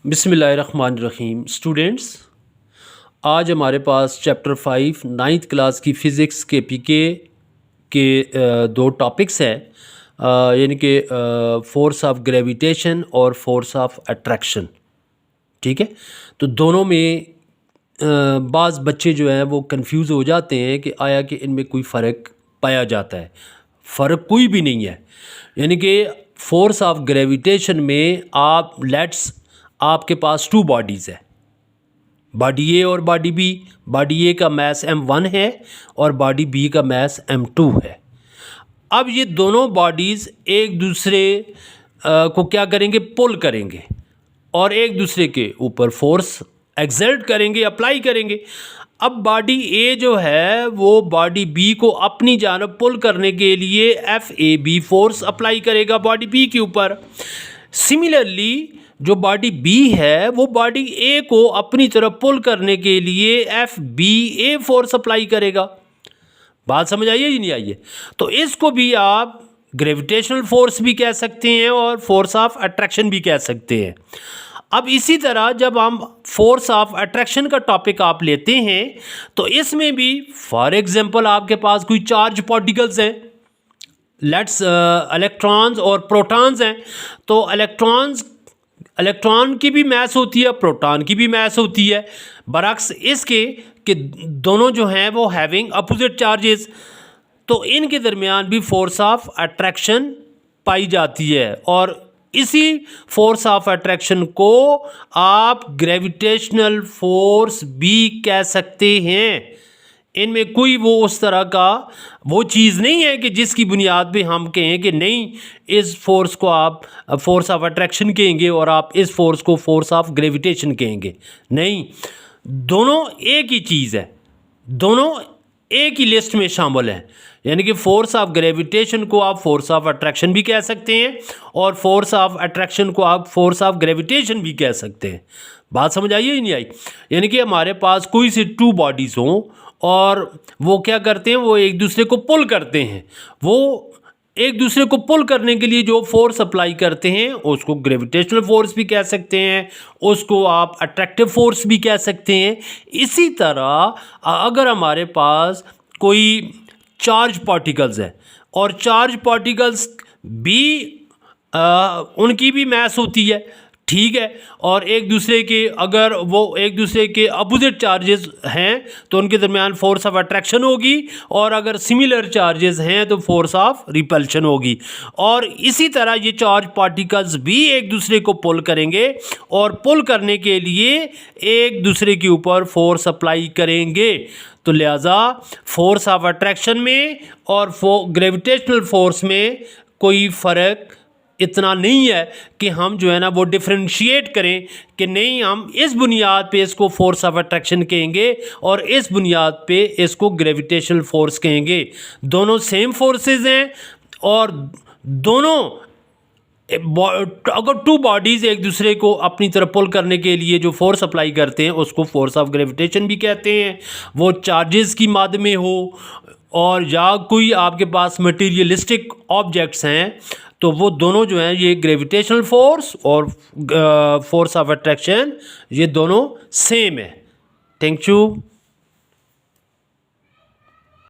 बिस्मिल्लाहिर्रहमानिर्रहीम। स्टूडेंट्स, आज हमारे पास चैप्टर 5 नाइन्थ क्लास की फ़िज़िक्स के पीके के दो टॉपिक्स हैं, यानी कि फ़ोर्स ऑफ ग्रेविटेशन और फोर्स ऑफ अट्रैक्शन। ठीक है, तो दोनों में बाज़ बच्चे जो हैं वो कंफ्यूज हो जाते हैं कि आया कि इनमें कोई फ़र्क पाया जाता है। फ़र्क कोई भी नहीं है, यानी कि फोर्स ऑफ ग्रेविटेशन में आपके पास टू बॉडीज़ है, बॉडी ए और बॉडी बी। बॉडी ए का मास m1 है और बॉडी बी का मास m2 है। अब ये दोनों बॉडीज़ एक दूसरे को क्या करेंगे, पुल करेंगे और एक दूसरे के ऊपर फोर्स एक्सर्ट करेंगे, अप्लाई करेंगे। अब बॉडी ए जो है वो बॉडी बी को अपनी जानब पुल करने के लिए FAB फोर्स अप्लाई करेगा बॉडी बी के ऊपर। सिमिलरली जो बॉडी बी है वो बॉडी ए को अपनी तरफ पुल करने के लिए FBA फोर्स अप्लाई करेगा। बात समझ आइए या नहीं आइए? तो इसको भी आप ग्रेविटेशनल फोर्स भी कह सकते हैं और फोर्स ऑफ अट्रैक्शन भी कह सकते हैं। अब इसी तरह जब हम फोर्स ऑफ अट्रैक्शन का टॉपिक आप लेते हैं तो इसमें भी फॉर एग्जांपल आपके पास कोई चार्ज पार्टिकल्स हैं, इलेक्ट्रॉन्स और प्रोटॉन्स हैं। तो इलेक्ट्रॉन की भी मास होती है, प्रोटॉन की भी मास होती है, बरअक्स इसके कि दोनों जो हैं वो हैविंग अपोजिट चार्जेस। तो इनके दरमियान भी फोर्स ऑफ अट्रैक्शन पाई जाती है और इसी फोर्स ऑफ अट्रैक्शन को आप ग्रेविटेशनल फोर्स भी कह सकते हैं। इनमें कोई वो उस तरह का वो चीज़ नहीं है कि जिसकी बुनियाद पे हम कहें कि नहीं इस फोर्स को आप फोर्स ऑफ अट्रैक्शन कहेंगे और आप इस फोर्स को फोर्स ऑफ ग्रेविटेशन कहेंगे। नहीं, दोनों एक ही चीज़ है, दोनों एक ही लिस्ट में शामिल हैं। यानी कि फोर्स ऑफ ग्रेविटेशन को आप फोर्स ऑफ अट्रैक्शन भी कह सकते हैं और फोर्स ऑफ अट्रैक्शन को आप फोर्स ऑफ ग्रेविटेशन भी कह सकते हैं। बात समझ आई या नहीं आई? यानी कि हमारे पास कोई सी टू बॉडीज़ हों और वो क्या करते हैं, वो एक दूसरे को पुल करते हैं। वो एक दूसरे को पुल करने के लिए जो फोर्स अप्लाई करते हैं उसको ग्रेविटेशनल फोर्स भी कह सकते हैं, उसको आप अट्रैक्टिव फोर्स भी कह सकते हैं। इसी तरह अगर हमारे पास कोई चार्ज पार्टिकल्स है और चार्ज पार्टिकल्स भी उनकी भी मास होती है, ठीक है, और एक दूसरे के अगर वो एक दूसरे के अपोजिट चार्जेस हैं तो उनके दरमियान फोर्स ऑफ अट्रैक्शन होगी और अगर सिमिलर चार्जेस हैं तो फोर्स ऑफ रिपल्शन होगी। और इसी तरह ये चार्ज पार्टिकल्स भी एक दूसरे को पुल करेंगे और पुल करने के लिए एक दूसरे के ऊपर फोर्स अप्लाई करेंगे। तो लिहाजा फोर्स ऑफ अट्रैक्शन में और ग्रेविटेशनल फोर्स में कोई फ़र्क इतना नहीं है कि हम जो है ना वो डिफरेंशिएट करें कि नहीं हम इस बुनियाद पे इसको फोर्स ऑफ अट्रैक्शन कहेंगे और इस बुनियाद पे इसको ग्रेविटेशनल फोर्स कहेंगे। दोनों सेम फोर्सेस हैं और दोनों अगर टू बॉडीज़ एक दूसरे को अपनी तरफ पुल करने के लिए जो फोर्स अप्लाई करते हैं उसको फोर्स ऑफ ग्रेविटेशन भी कहते हैं। वो चार्जेस की माद में हो और या कोई आपके पास मटेरियलिस्टिक ऑब्जेक्ट्स हैं तो वो दोनों जो हैं ये ग्रेविटेशनल फोर्स और फोर्स ऑफ अट्रैक्शन ये दोनों सेम है। Thank you.